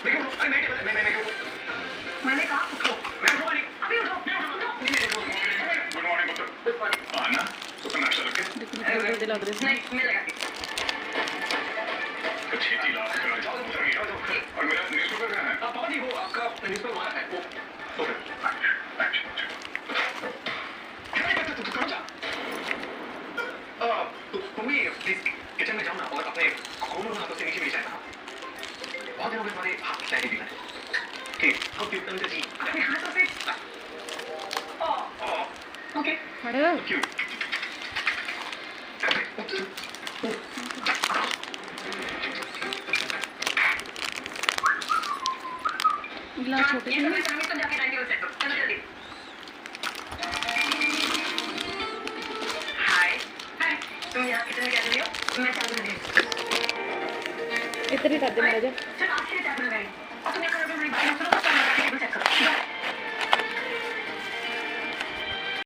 मैंने कहा उठो। मैं उठो नहीं, अभी उठो। गुड मॉर्निंग पुत्र। Good morning. ना तो नाश्ता रखे। नहीं मिलेगा। छेती ला और मेरा न्यूज़पेपर कहाँ है? पापा जी वो आपका न्यूज़पेपर वहाँ है वो ओके तुम्हें प्लीज किचन में जाओ ना और अपने दोनों हाथों से नीचे भी जाए बहुत दिनों में तुम्हारे हाथ चाय भी लाए ठीक हाउ क्यूट तुम जी अपने हाथों से ओके क्यूट गिलास छोटे से तो जाके डाइनिंग सेट करो चलो जल्दी हाय हाय तुम यहाँ किचन में क्या कर रही हो मैं चाय बना रही हूँ इतनी कर दे मेरा चल आपके चाय बना रही हूँ